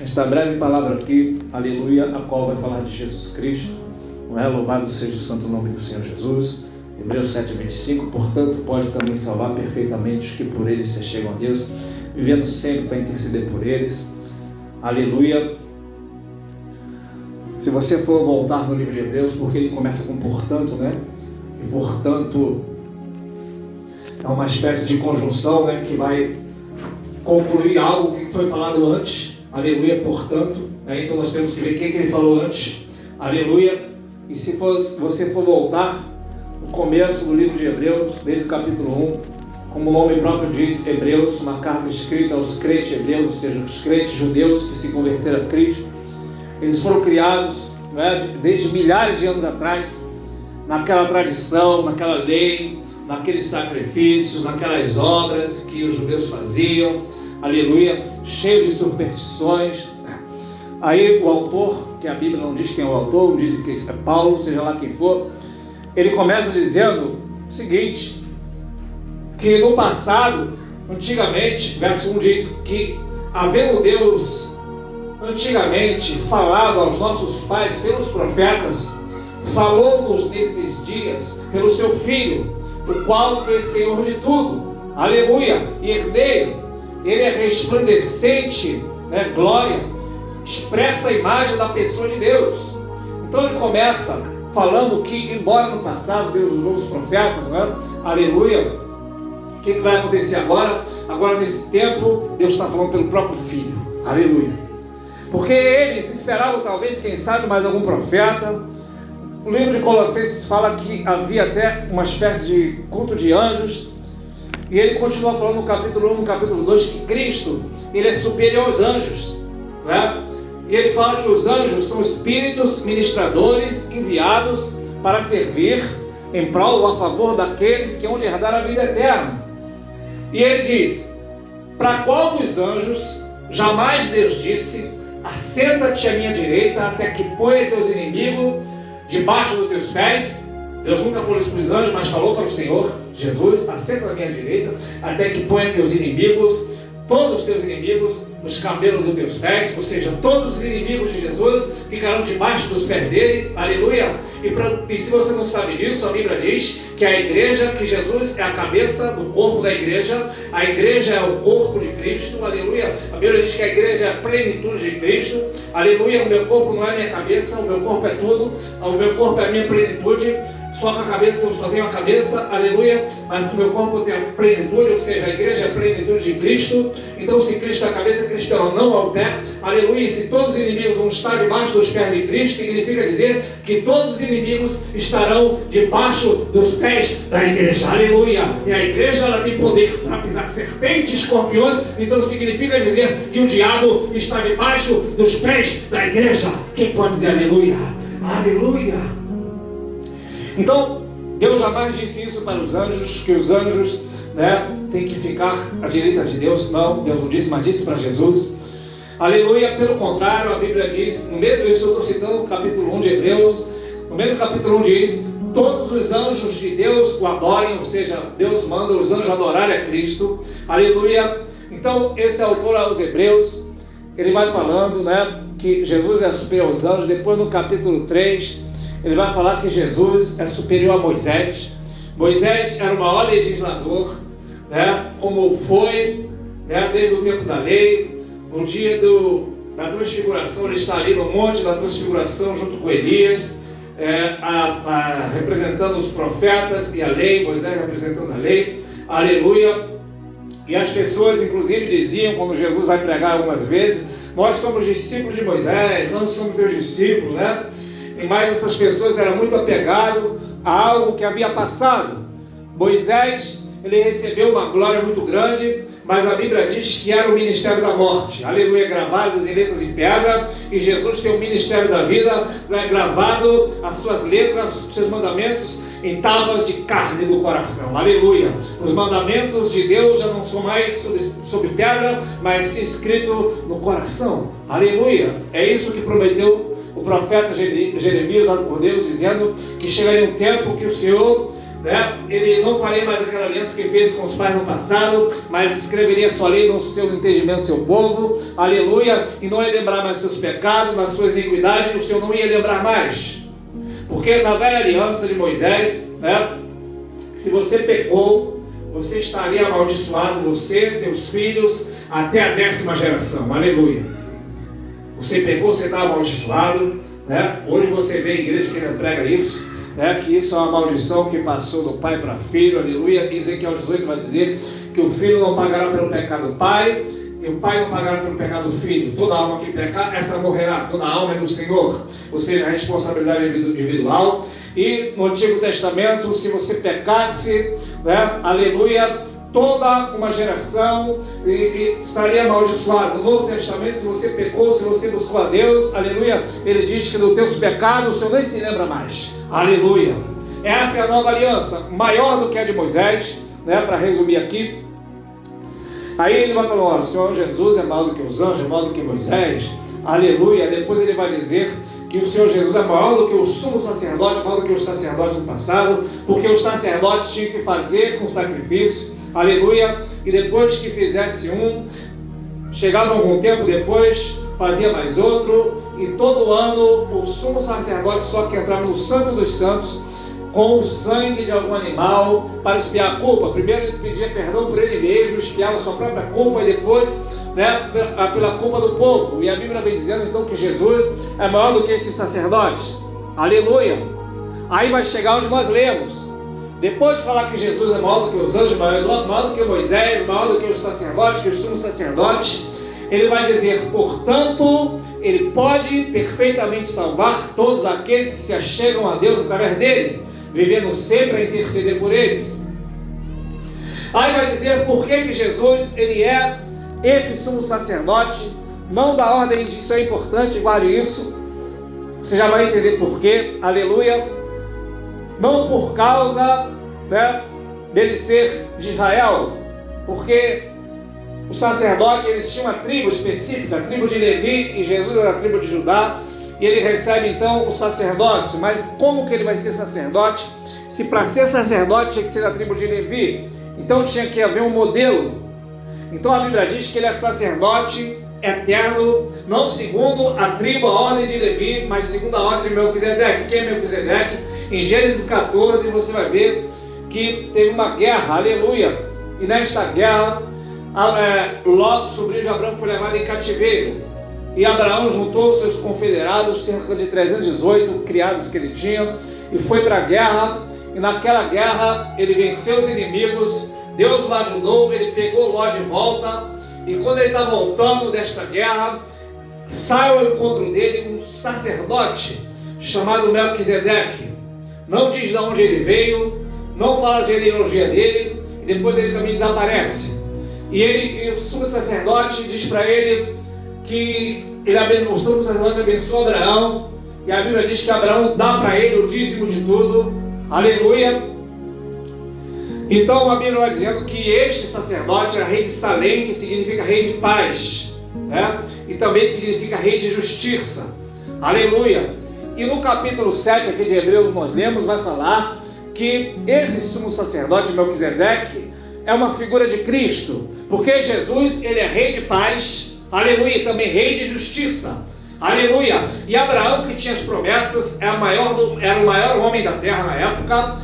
Esta breve palavra aqui, aleluia, a qual vai falar de Jesus Cristo, não é? Louvado seja o santo nome do Senhor Jesus. Hebreus 7:25, portanto, pode também salvar perfeitamente os que por ele se chegam a Deus, vivendo sempre para interceder por eles. Aleluia. Se você for voltar no livro de Hebreus, porque ele começa com portanto, né? E portanto é uma espécie de conjunção, né? Que vai concluir algo que foi falado antes. Aleluia, portanto, né? Então nós temos que ver o que ele falou antes. Aleluia. E se você for voltar no começo do livro de Hebreus, desde o capítulo 1, como o nome próprio diz, Hebreus, uma carta escrita aos crentes hebreus, ou seja, os crentes judeus que se converteram a Cristo. Eles foram criados, né, desde milhares de anos atrás, naquela tradição, naquela lei, naqueles sacrifícios, naquelas obras que os judeus faziam, aleluia, cheio de superstições. Aí o autor, que a Bíblia não diz quem é o autor, diz que é Paulo, seja lá quem for, ele começa dizendo o seguinte, que no passado, antigamente, verso 1 diz que, havendo Deus antigamente falado aos nossos pais pelos profetas, falou-nos nesses dias pelo seu Filho, o qual foi Senhor de tudo, aleluia, e herdeiro. Ele é resplandecente, né, glória, expressa a imagem da pessoa de Deus. Então ele começa falando que, embora no passado Deus usou os profetas, né, aleluia, o que vai acontecer agora? Agora nesse tempo Deus está falando pelo próprio Filho, aleluia. Porque eles esperavam talvez, quem sabe, mais algum profeta. O livro de Colossenses fala que havia até uma espécie de culto de anjos. E ele continua falando no capítulo 1, no capítulo 2, que Cristo, ele é superior aos anjos, né? E ele fala que os anjos são espíritos ministradores enviados para servir em prol ou a favor daqueles que hão de herdar a vida eterna. E ele diz, para qual dos anjos jamais Deus disse, assenta-te à minha direita até que ponha teus inimigos debaixo dos teus pés? Deus nunca falou isso para os anjos, mas falou para o Senhor Jesus, assenta à minha direita até que ponha teus inimigos, todos os teus inimigos, nos cabelos dos teus pés. Ou seja, todos os inimigos de Jesus ficarão debaixo dos pés dele, aleluia. E se você não sabe disso, a Bíblia diz que a igreja, que Jesus é a cabeça do corpo da igreja, a igreja é o corpo de Cristo, aleluia. A Bíblia diz que a igreja é a plenitude de Cristo, aleluia. O meu corpo não é minha cabeça, o meu corpo é tudo, o meu corpo é a minha plenitude. Só com a cabeça, eu só tenho a cabeça, aleluia, mas com o meu corpo eu tenho a plenitude, ou seja, a igreja é a plenitude de Cristo. Então se Cristo é a cabeça, Cristo é não ao pé, aleluia. E se todos os inimigos vão estar debaixo dos pés de Cristo, significa dizer que todos os inimigos estarão debaixo dos pés da igreja, aleluia. E a igreja, ela tem poder para pisar serpentes, escorpiões, então significa dizer que o diabo está debaixo dos pés da igreja. Quem pode dizer aleluia? Aleluia. Então, Deus jamais disse isso para os anjos, que os anjos, né, têm que ficar à direita de Deus. Não, Deus não disse, mas disse para Jesus. Aleluia, pelo contrário, a Bíblia diz, no mesmo, eu estou citando o capítulo 1 de Hebreus, no mesmo capítulo 1 diz, todos os anjos de Deus o adorem, ou seja, Deus manda os anjos adorarem a Cristo. Aleluia. Então, esse autor aos Hebreus, ele vai falando, né, que Jesus é superior aos anjos. Depois no capítulo 3, ele vai falar que Jesus é superior a Moisés. Moisés era o maior legislador, né, como foi, né, desde o tempo da lei. No dia da transfiguração, ele está ali no monte da transfiguração junto com Elias, representando os profetas e a lei, Moisés representando a lei, aleluia. E as pessoas inclusive diziam, quando Jesus vai pregar algumas vezes, nós somos discípulos de Moisés, nós somos teus discípulos, né? Mas essas pessoas eram muito apegadas a algo que havia passado. Moisés, ele recebeu uma glória muito grande, mas a Bíblia diz que era o ministério da morte, aleluia, gravados em letras em pedra. E Jesus tem o ministério da vida, né, gravado as suas letras, os seus mandamentos em tábuas de carne do coração, aleluia. Os mandamentos de Deus já não são mais sobre pedra, mas sim escrito no coração, aleluia. É isso que prometeu o profeta Jeremias por Deus, dizendo que chegaria um tempo que o Senhor né? Ele não faria mais aquela aliança que fez com os pais no passado, mas escreveria sua lei no seu entendimento do seu povo, aleluia, e não ia lembrar mais seus pecados, nas suas iniquidades, o Senhor não ia lembrar mais, porque na velha aliança de Moisés, né, se você pecou, você estaria amaldiçoado, você, teus filhos, até a 10ª geração, aleluia. Você pecou, você está amaldiçoado, né? Hoje você vê a igreja que não prega isso, né? Que isso é uma maldição que passou do pai para filho, aleluia. Ezequiel 18 vai dizer que o filho não pagará pelo pecado do pai, e o pai não pagará pelo pecado do filho. Toda alma que pecar, essa morrerá. Toda alma é do Senhor, ou seja, a responsabilidade individual. E no Antigo Testamento, se você pecasse, né, aleluia, toda uma geração estaria amaldiçoada. No Novo Testamento, se você pecou, se você buscou a Deus, aleluia, ele diz que dos teus pecados o Senhor nem se lembra mais, aleluia. Essa é a nova aliança, maior do que a de Moisés, né, para resumir aqui. Aí ele vai falar, o Senhor Jesus é maior do que os anjos, é maior do que Moisés, aleluia. Depois ele vai dizer que o Senhor Jesus é maior do que o sumo sacerdote, maior do que os sacerdotes do passado, porque os sacerdotes tinham que fazer com sacrifício, aleluia, e depois que fizesse um, chegava algum tempo depois, fazia mais outro, e todo ano o sumo sacerdote só que entrava no Santo dos Santos com o sangue de algum animal para expiar a culpa. Primeiro ele pedia perdão por ele mesmo, expiava a sua própria culpa, e depois, né, pela culpa do povo. E a Bíblia vem dizendo então que Jesus é maior do que esses sacerdotes, aleluia. Aí vai chegar onde nós lemos, depois de falar que Jesus é maior do que os anjos, maior do que Moisés, maior do que os sacerdotes, que os sumos sacerdotes, ele vai dizer, portanto, ele pode perfeitamente salvar todos aqueles que se achegam a Deus através dele, vivendo sempre a interceder por eles. Aí vai dizer por que Jesus, ele é esse sumo sacerdote, não da ordem de isso é importante, guarde isso, você já vai entender por quê, aleluia, não por causa, né, dele ser de Israel, porque o sacerdote, eles tinham uma tribo específica, a tribo de Levi, e Jesus era a tribo de Judá, e ele recebe então o sacerdócio. Mas como que ele vai ser sacerdote? Se para ser sacerdote tinha que ser da tribo de Levi, então tinha que haver um modelo. Então a Bíblia diz que ele é sacerdote eterno, não segundo a tribo, a ordem de Levi, mas segundo a ordem de Melquisedeque. Quem é Melquisedeque? Em Gênesis 14 você vai ver que teve uma guerra, aleluia, e nesta guerra Ló, sobrinho de Abraão, foi levado em cativeiro, e Abraão juntou seus confederados, cerca de 318 criados que ele tinha, e foi para a guerra. E naquela guerra ele venceu os inimigos, Deus o ajudou, ele pegou Ló de volta, e quando ele está voltando desta guerra, sai ao encontro dele um sacerdote chamado Melquisedeque. Não diz de onde ele veio, não fala a genealogia dele, e depois ele também desaparece. E o sumo sacerdote diz para ele que o sumo sacerdote abençoou Abraão, e a Bíblia diz que Abraão dá para ele o dízimo de tudo, aleluia. Então a Bíblia vai dizendo que este sacerdote era rei de Salém, que significa rei de paz, né? E também significa rei de justiça, aleluia. E no capítulo 7 aqui de Hebreus nós lemos, vai falar que esse sumo sacerdote Melquisedeque é uma figura de Cristo, porque Jesus, ele é rei de paz, aleluia, e também rei de justiça, aleluia. E Abraão, que tinha as promessas, era o maior homem da terra na época,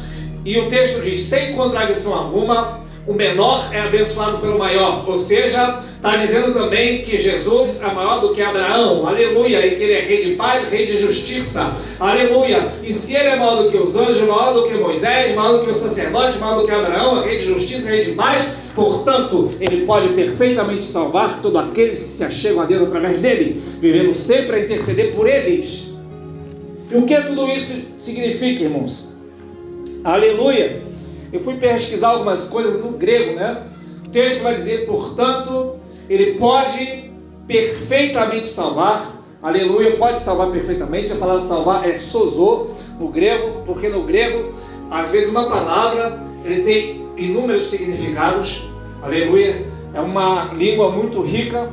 e o texto diz, sem contradição alguma, o menor é abençoado pelo maior, ou seja, está dizendo também que Jesus é maior do que Abraão, aleluia, e que ele é rei de paz, rei de justiça, aleluia. E se ele é maior do que os anjos, maior do que Moisés, maior do que os sacerdotes, maior do que Abraão, é rei de justiça, rei de paz, portanto, ele pode perfeitamente salvar todos aqueles que se achegam a Deus através dele, vivendo sempre a interceder por eles. E o que tudo isso significa, irmãos? Aleluia. Eu fui pesquisar algumas coisas no grego, né? O texto vai dizer, portanto, ele pode perfeitamente salvar, aleluia, pode salvar perfeitamente. A palavra salvar é sozo no grego, porque no grego, às vezes uma palavra, ele tem inúmeros significados, aleluia, é uma língua muito rica.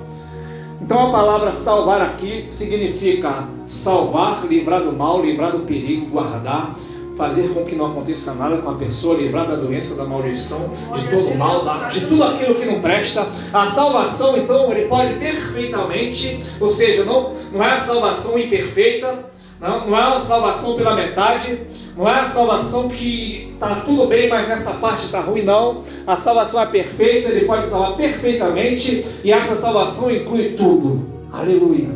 Então a palavra salvar aqui significa salvar, livrar do mal, livrar do perigo, guardar, fazer com que não aconteça nada com a pessoa, livrar da doença, da maldição, de todo o mal, de tudo aquilo que não presta. A salvação, então, ele pode perfeitamente, ou seja, não é a salvação imperfeita, não é a salvação pela metade, não é a salvação que está tudo bem, mas nessa parte está ruim, não. A salvação é perfeita, ele pode salvar perfeitamente, e essa salvação inclui tudo. Aleluia.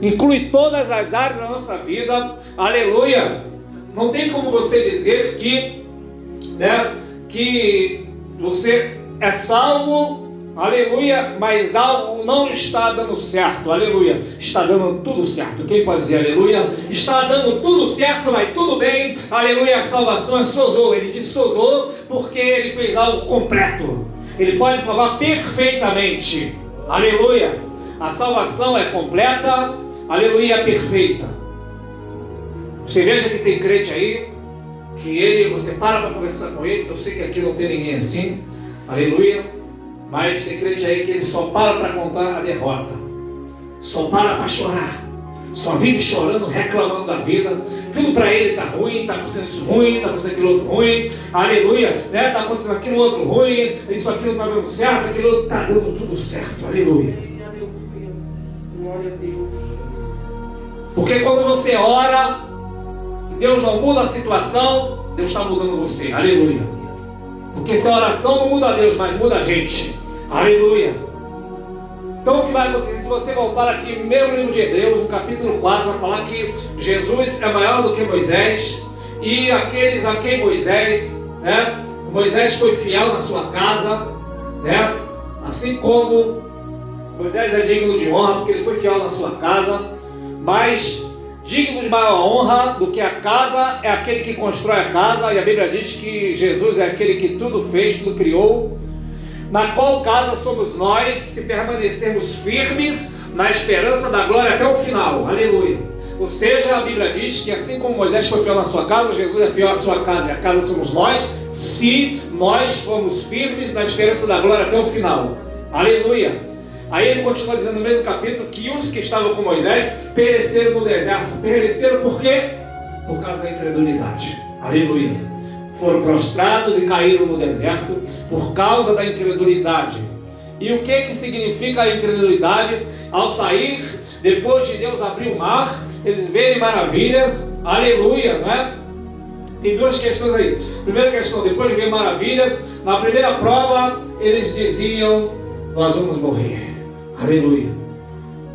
Inclui todas as áreas da nossa vida. Aleluia. Não tem como você dizer que você é salvo, aleluia, mas algo não está dando certo, aleluia. Está dando tudo certo. Quem pode dizer aleluia? Está dando tudo certo, vai tudo bem, aleluia. A salvação é sozo, ele diz sozo porque ele fez algo completo. Ele pode salvar perfeitamente, aleluia. A salvação é completa, aleluia, é perfeita. Você veja que tem crente aí, que você para conversar com ele. Eu sei que aqui não tem ninguém assim, aleluia, mas tem crente aí que ele só para contar a derrota, só para chorar, só vive chorando, reclamando da vida. Tudo para ele está ruim, está acontecendo isso ruim, está acontecendo aquilo outro ruim, aleluia, está acontecendo aquilo outro ruim, isso aqui não está dando certo, aquilo outro está dando tudo certo, aleluia. Glória a Deus. Porque quando você ora, Deus não muda a situação, Deus está mudando você, aleluia. Porque se a oração não muda Deus, mas muda a gente, aleluia. Então o que vai acontecer? Se você voltar aqui no mesmo livro de Hebreus, no capítulo 4, vai falar que Jesus é maior do que Moisés, e aqueles a quem Moisés foi fiel na sua casa, assim como Moisés é digno de honra, porque ele foi fiel na sua casa, mas digno de maior honra do que a casa é aquele que constrói a casa, e a Bíblia diz que Jesus é aquele que tudo fez, tudo criou, na qual casa somos nós, se permanecermos firmes na esperança da glória até o final, aleluia. Ou seja, a Bíblia diz que assim como Moisés foi fiel na sua casa, Jesus é fiel à sua casa, e a casa somos nós, se nós formos firmes na esperança da glória até o final, aleluia. Aí ele continua dizendo no mesmo capítulo que os que estavam com Moisés pereceram no deserto. Pereceram por quê? Por causa da incredulidade. Aleluia. Foram prostrados e caíram no deserto por causa da incredulidade. E o que significa a incredulidade? Ao sair, depois de Deus abrir o mar, eles verem maravilhas. Aleluia, não é? Tem duas questões aí. Primeira questão, depois de ver maravilhas, na primeira prova, eles diziam: nós vamos morrer. Aleluia.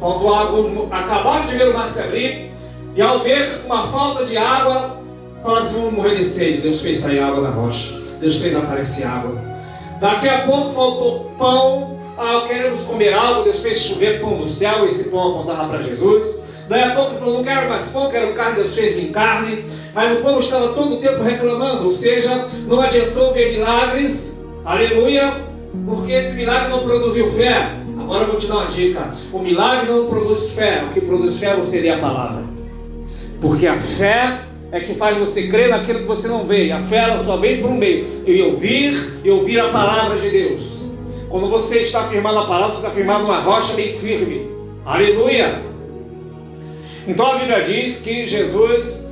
Faltou água, acabaram de ver o mar se abrir, e ao ver uma falta de água, falaram assim: vamos morrer de sede. Deus fez sair água da rocha, Deus fez aparecer água. Daqui a pouco faltou pão, queremos comer algo, Deus fez chover pão do céu, esse pão apontava para Jesus. Daí a pouco ele falou: não quero mais pão, quero carne, Deus fez vir carne. Mas o povo estava todo o tempo reclamando, ou seja, não adiantou ver milagres, aleluia, porque esse milagre não produziu fé. Agora eu vou te dar uma dica: o milagre não produz fé, o que produz fé você lê a palavra. Porque a fé é que faz você crer naquilo que você não vê, e a fé ela só vem por um meio, e ouvir a palavra de Deus. Quando você está firmando a palavra, você está firmando uma rocha bem firme, aleluia. Então a Bíblia diz que Jesus,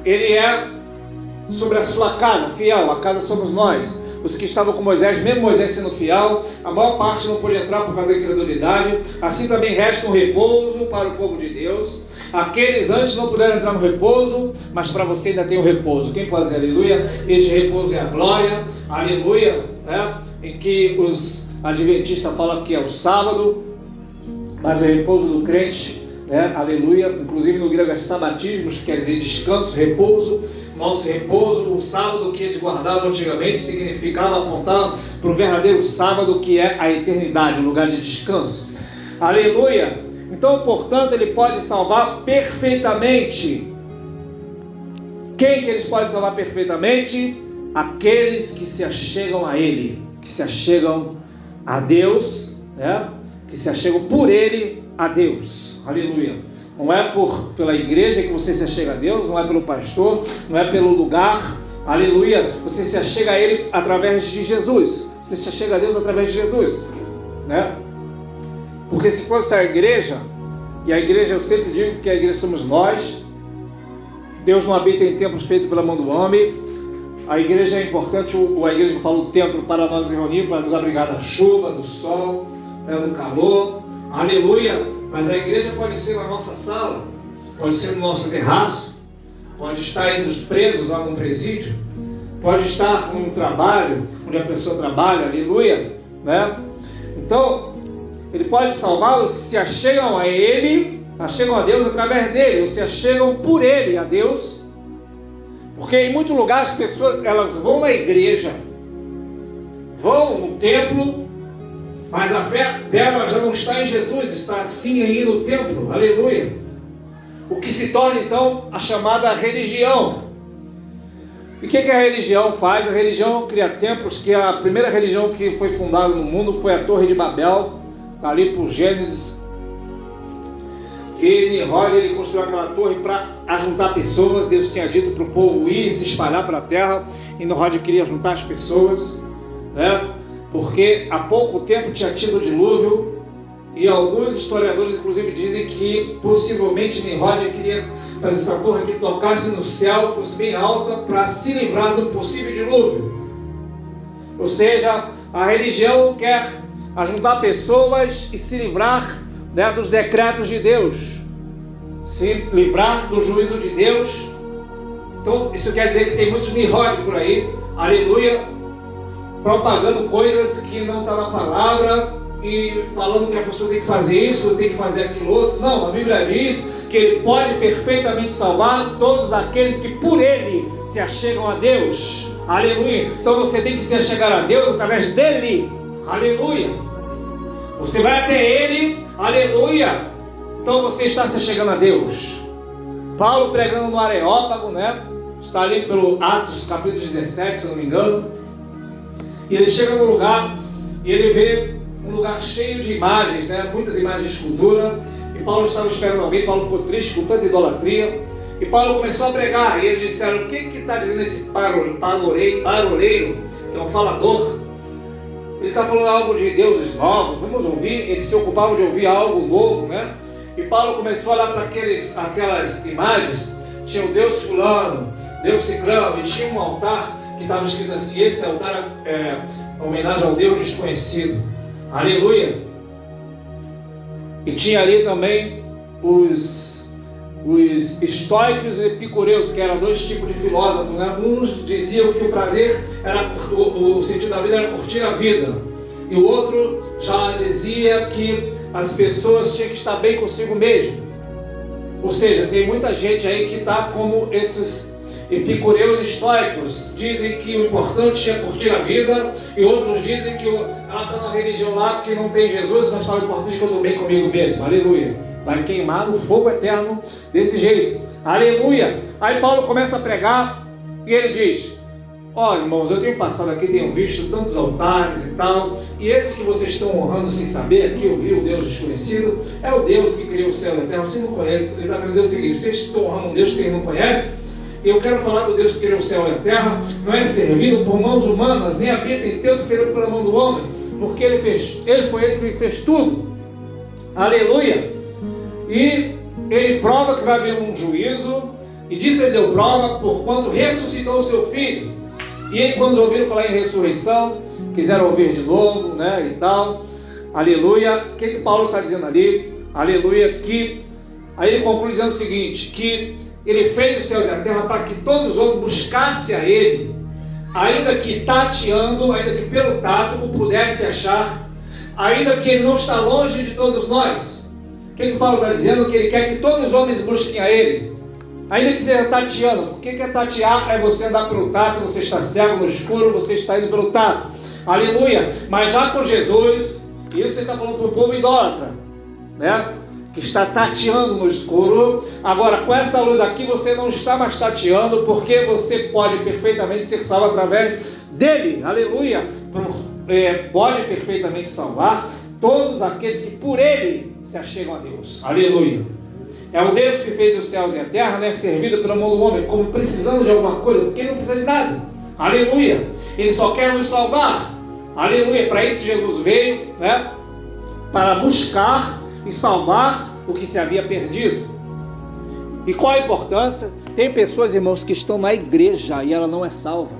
ele é sobre a sua casa, fiel. A casa somos nós. Os que estavam com Moisés, mesmo Moisés sendo fiel, a maior parte não pôde entrar por causa da incredulidade. Assim também resta um repouso para o povo de Deus. Aqueles antes não puderam entrar no repouso, mas para você ainda tem o repouso. Quem pode dizer aleluia? Este repouso é a glória, aleluia, em que os adventistas falam que é o sábado, mas é o repouso do crente, aleluia. Inclusive no grego é sabatismos, quer dizer descanso, repouso. Nosso repouso, o sábado que eles guardavam antigamente, significava apontar para o verdadeiro sábado, que é a eternidade, o lugar de descanso. Aleluia! Então, portanto, ele pode salvar perfeitamente. Quem que eles podem salvar perfeitamente? Aqueles que se achegam a ele, que se achegam a Deus, que se achegam por ele a Deus. Aleluia! Não é pela igreja que você se achega a Deus, não é pelo pastor, não é pelo lugar, aleluia. Você se achega a Ele através de Jesus. Você se achega a Deus através de Jesus, Porque se fosse a igreja, e a igreja eu sempre digo que a igreja somos nós, Deus não habita em templos feitos pela mão do homem. A igreja é importante, a igreja que fala o templo para nós reunir, para nos abrigar da chuva, do sol, do calor. Aleluia! Mas a igreja pode ser na nossa sala, pode ser no nosso terraço, pode estar entre os presos lá no presídio, pode estar no trabalho, onde a pessoa trabalha, aleluia, né? Então, Ele pode salvar os que se achegam a Ele, achegam a Deus através dEle, ou se achegam por Ele a Deus, porque em muito lugar as pessoas, elas vão na igreja, vão no templo, mas a fé dela já não está em Jesus, está sim aí no templo, aleluia. O que se torna então a chamada religião. E o que a religião faz? A religião cria templos, que a primeira religião que foi fundada no mundo foi a Torre de Babel, ali por Gênesis. E Nimrod, ele construiu aquela torre para ajuntar pessoas. Deus tinha dito para o povo ir se espalhar para a terra, e Nimrod queria juntar as pessoas, né? Porque há pouco tempo tinha tido o dilúvio, e alguns historiadores inclusive dizem que possivelmente Nimrod queria fazer essa torre que tocasse no céu, fosse bem alta, para se livrar do possível dilúvio. Ou seja, a religião quer ajudar pessoas e se livrar, né, dos decretos de Deus, se livrar do juízo de Deus. Então isso quer dizer que tem muitos Nimrod por aí, aleluia, propagando coisas que não está na palavra e falando que a pessoa tem que fazer isso, tem que fazer aquilo outro. Não, a Bíblia diz que Ele pode perfeitamente salvar todos aqueles que por Ele se achegam a Deus, aleluia. Então você tem que se achegar a Deus através dEle, aleluia. Você vai até Ele, aleluia. Então você está se achegando a Deus. Paulo pregando no Areópago, né? Está ali pelo Atos capítulo 17, se não me engano. E ele chega no lugar e ele vê um lugar cheio de imagens, né? Muitas imagens de escultura. E Paulo estava esperando alguém. Paulo ficou triste com tanta idolatria. E Paulo começou a pregar. E eles disseram: o que está dizendo esse paroleiro, que é um falador? Ele está falando algo de deuses novos, vamos ouvir. Eles se ocupavam de ouvir algo novo, né? E Paulo começou a olhar para aquelas imagens. Tinha o Deus fulano, Deus ciclano, e tinha um altar que estava escrito assim: esse altar é homenagem ao Deus desconhecido, aleluia. E tinha ali também os estoicos e epicureus, que eram dois tipos de filósofos, né? Uns diziam que o prazer era, o sentido da vida era curtir a vida, e o outro já dizia que as pessoas tinham que estar bem consigo mesmo. Ou seja, tem muita gente aí que está como esses epicureus estoicos, dizem que o importante é curtir a vida, e outros dizem que ela está na religião lá que não tem Jesus, mas fala: o importante é que eu estou bem comigo mesmo, aleluia. Vai queimar no fogo eterno desse jeito, aleluia. Aí Paulo começa a pregar e ele diz: ó, irmãos, eu tenho passado aqui, tenho visto tantos altares e tal, e esse que vocês estão honrando sem saber, que eu vi o Deus desconhecido, é o Deus que criou o céu e a terra. Vocês não conhecem. Ele está dizendo o seguinte: vocês estão honrando um Deus que vocês não conhecem. Eu quero falar do Deus que criou o céu e a terra, não é servido por mãos humanas, nem habita em templo feito pela mão do homem, porque ele foi ele que fez tudo, aleluia. E ele prova que vai haver um juízo, e disso ele deu prova, porquanto ressuscitou o seu filho. E aí, quando ouviram falar em ressurreição, quiseram ouvir de novo, né, e tal, aleluia. O que Paulo está dizendo ali? Aleluia, que aí ele conclui dizendo o seguinte: que Ele fez os céus e a terra para que todos os homens buscassem a Ele, ainda que tateando, ainda que pelo tato o pudesse achar, ainda que Ele não está longe de todos nós. O que Paulo está dizendo? Que Ele quer que todos os homens busquem a Ele, ainda que seja tateando. Porque é tatear? É você andar pelo tato, você está cego no escuro, você está indo pelo tato, aleluia. Mas já com Jesus, isso ele está falando para o povo idólatra, né, que está tateando no escuro. Agora, com essa luz aqui, você não está mais tateando, porque você pode perfeitamente ser salvo através dele, aleluia. Pode perfeitamente salvar todos aqueles que por ele se achegam a Deus, aleluia. É o Deus que fez os céus e a terra, né, servido pela mão do homem, como precisando de alguma coisa, porque ele não precisa de nada, aleluia. Ele só quer nos salvar, aleluia. Para isso Jesus veio, né, para buscar e salvar o que se havia perdido. E qual a importância? Tem pessoas, irmãos, que estão na igreja e ela não é salva.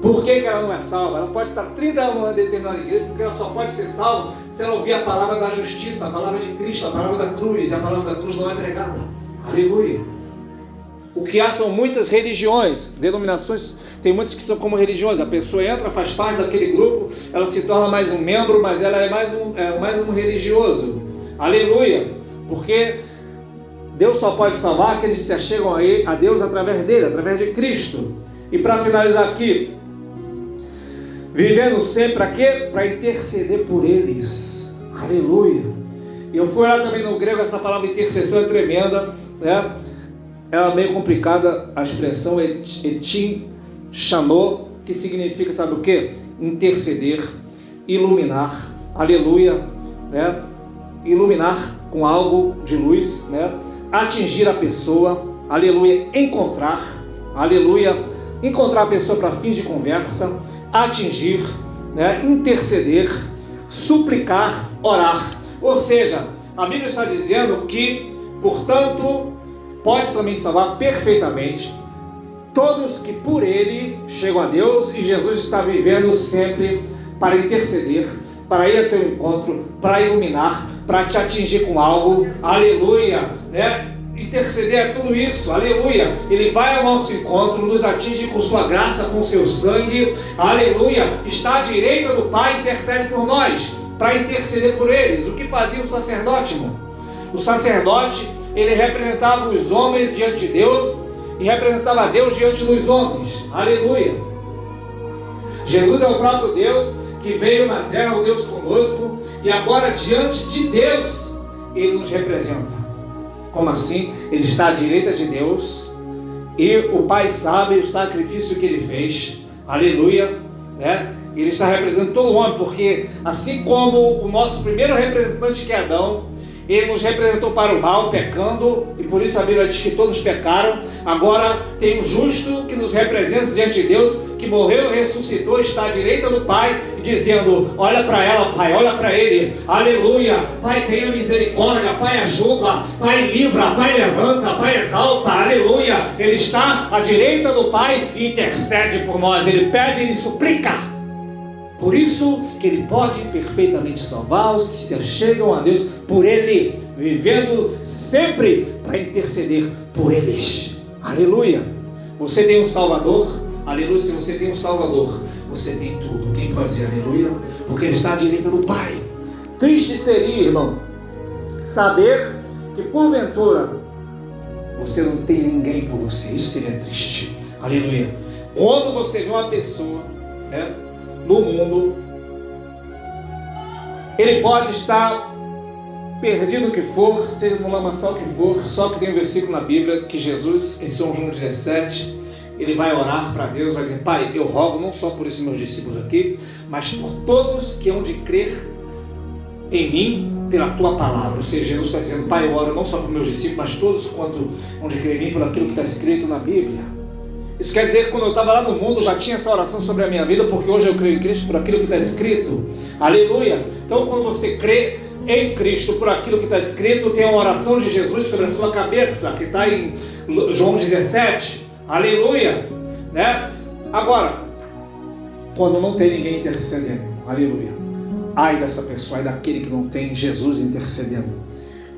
Por que ela não é salva? Ela pode estar 30 anos na determinada igreja, porque ela só pode ser salva se ela ouvir a palavra da justiça, a palavra de Cristo, a palavra da cruz, e a palavra da cruz não é pregada. Aleluia. O que há são muitas religiões, denominações, tem muitas que são como religiões. A pessoa entra, faz parte daquele grupo, ela se torna mais um membro, mas ela é mais um religioso. Aleluia. Porque Deus só pode salvar aqueles que se achegam a Deus através dele, através de Cristo. E para finalizar aqui, vivendo sempre para quê? Para interceder por eles. Aleluia. E eu fui lá também no grego, essa palavra intercessão é tremenda, né? É meio complicada a expressão etim chamou, que significa, sabe o que? Interceder, iluminar, aleluia, né? Iluminar com algo de luz, né? Atingir a pessoa, aleluia, encontrar, aleluia, encontrar a pessoa para fins de conversa, atingir, né? Interceder, suplicar, orar. Ou seja, a Bíblia está dizendo que, portanto, pode também salvar perfeitamente todos que por ele chegam a Deus, e Jesus está vivendo sempre para interceder, para ir ao teu encontro, para iluminar, para te atingir com algo, aleluia, né? Interceder é tudo isso, aleluia. Ele vai ao nosso encontro, nos atinge com sua graça, com seu sangue, aleluia. Está à direita do Pai, intercede por nós, para interceder por eles. O que fazia o sacerdote, irmão? O sacerdote, ele representava os homens diante de Deus e representava Deus diante dos homens. Aleluia. Jesus é o próprio Deus que veio na terra, o Deus conosco, e agora diante de Deus ele nos representa. Como assim? Ele está à direita de Deus e o Pai sabe o sacrifício que ele fez. Aleluia, né? Ele está representando todo o homem, porque assim como o nosso primeiro representante, que é Adão, ele nos representou para o mal, pecando, e por isso a Bíblia diz que todos pecaram. Agora tem um justo que nos representa diante de Deus, que morreu, ressuscitou, está à direita do Pai, dizendo: olha para ela, Pai, olha para ele, aleluia, Pai, tenha misericórdia, Pai, ajuda, Pai, livra, Pai, levanta, Pai, exalta, aleluia. Ele está à direita do Pai e intercede por nós, ele pede e suplica. Por isso que ele pode perfeitamente salvar os que se achegam a Deus por ele, vivendo sempre para interceder por eles. Aleluia. Você tem um Salvador. Aleluia. Se você tem um Salvador, você tem tudo. Quem pode dizer aleluia? Porque ele está à direita do Pai. Triste seria, irmão, saber que porventura você não tem ninguém por você. Isso seria triste. Aleluia. Quando você vê uma pessoa, né, no mundo, ele pode estar perdido o que for, seja no lamaçal que for, só que tem um versículo na Bíblia que Jesus, em São João 17, ele vai orar para Deus, vai dizer: Pai, eu rogo não só por esses meus discípulos aqui, mas por todos que hão de crer em mim pela tua palavra. Ou seja, Jesus está dizendo: Pai, eu oro não só por meus discípulos, mas todos quanto hão de crer em mim por aquilo que está escrito na Bíblia. Isso quer dizer que quando eu estava lá no mundo, já tinha essa oração sobre a minha vida, porque hoje eu creio em Cristo por aquilo que está escrito. Aleluia. Então, quando você crê em Cristo por aquilo que está escrito, tem uma oração de Jesus sobre a sua cabeça, que está em João 17. Aleluia, né? Agora, quando não tem ninguém intercedendo, aleluia, ai dessa pessoa, ai daquele que não tem Jesus intercedendo.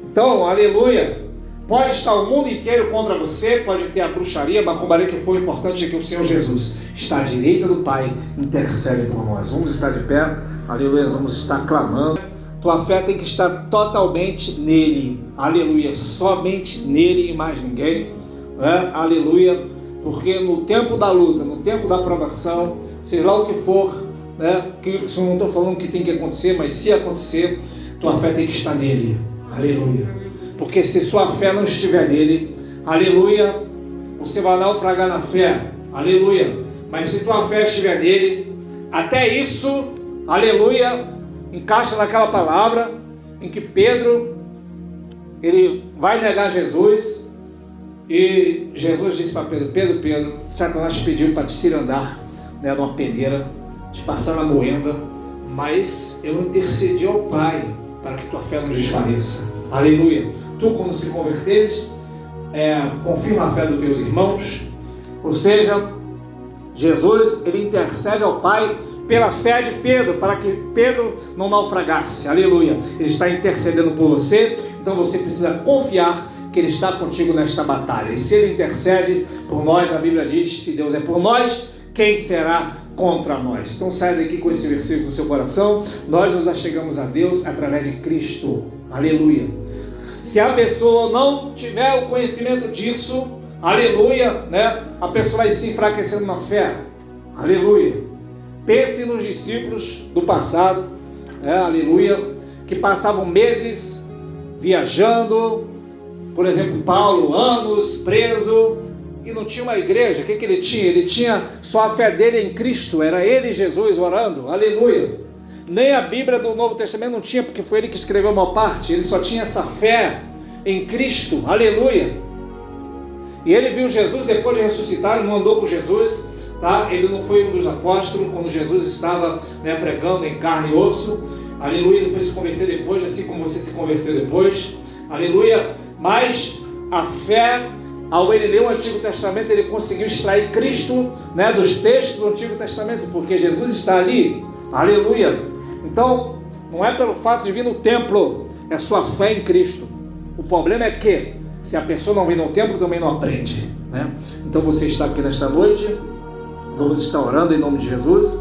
Então, aleluia. Pode estar o mundo inteiro contra você, pode ter a bruxaria, a macumbaria, que for importante é que o Senhor Jesus está à direita do Pai, intercede por nós. Vamos estar de pé, aleluia, vamos estar clamando. Tua fé tem que estar totalmente nele, aleluia, somente nele e mais ninguém, né? Aleluia, porque no tempo da luta, no tempo da provação, seja lá o que for, né? Que eu não estou falando que tem que acontecer, mas se acontecer, tua fé tem que estar nele, aleluia. Porque se sua fé não estiver nele, aleluia, você vai naufragar na fé, aleluia. Mas se tua fé estiver nele, até isso, aleluia, encaixa naquela palavra em que Pedro, ele vai negar Jesus, e Jesus disse para Pedro: Pedro, Satanás te pediu para te cirandar, né, numa peneira, te passar na moenda, mas eu intercedi ao Pai para que tua fé não desfaleça, aleluia. Tu, quando se converteres, confirma a fé dos teus irmãos. Ou seja, Jesus, ele intercede ao Pai pela fé de Pedro, para que Pedro não naufragasse. Aleluia. Ele está intercedendo por você, então você precisa confiar que ele está contigo nesta batalha. E se ele intercede por nós, a Bíblia diz, se Deus é por nós, quem será contra nós? Então sai daqui com esse versículo no seu coração. Nós nos achegamos a Deus através de Cristo. Aleluia. Se a pessoa não tiver o conhecimento disso, aleluia, né? A pessoa vai se enfraquecendo na fé. Aleluia. Pense nos discípulos do passado, aleluia, que passavam meses viajando, por exemplo, Paulo, anos preso, e não tinha uma igreja. O que ele tinha? Ele tinha só a fé dele em Cristo, era ele e Jesus orando, aleluia. Nem a Bíblia do Novo Testamento não tinha, porque foi ele que escreveu uma parte, ele só tinha essa fé em Cristo, aleluia. E ele viu Jesus depois de ressuscitar, não andou com Jesus, tá? Ele não foi um dos apóstolos quando Jesus estava, pregando em carne e osso, aleluia. Ele foi se converter depois, assim como você se converteu depois, aleluia. Mas a fé, ao ele ler o Antigo Testamento, ele conseguiu extrair Cristo, dos textos do Antigo Testamento, porque Jesus está ali, aleluia. Então, não é pelo fato de vir no templo, é sua fé em Cristo. O problema é que, se a pessoa não vem no templo, também não aprende, Então você está aqui nesta noite, vamos estar orando em nome de Jesus.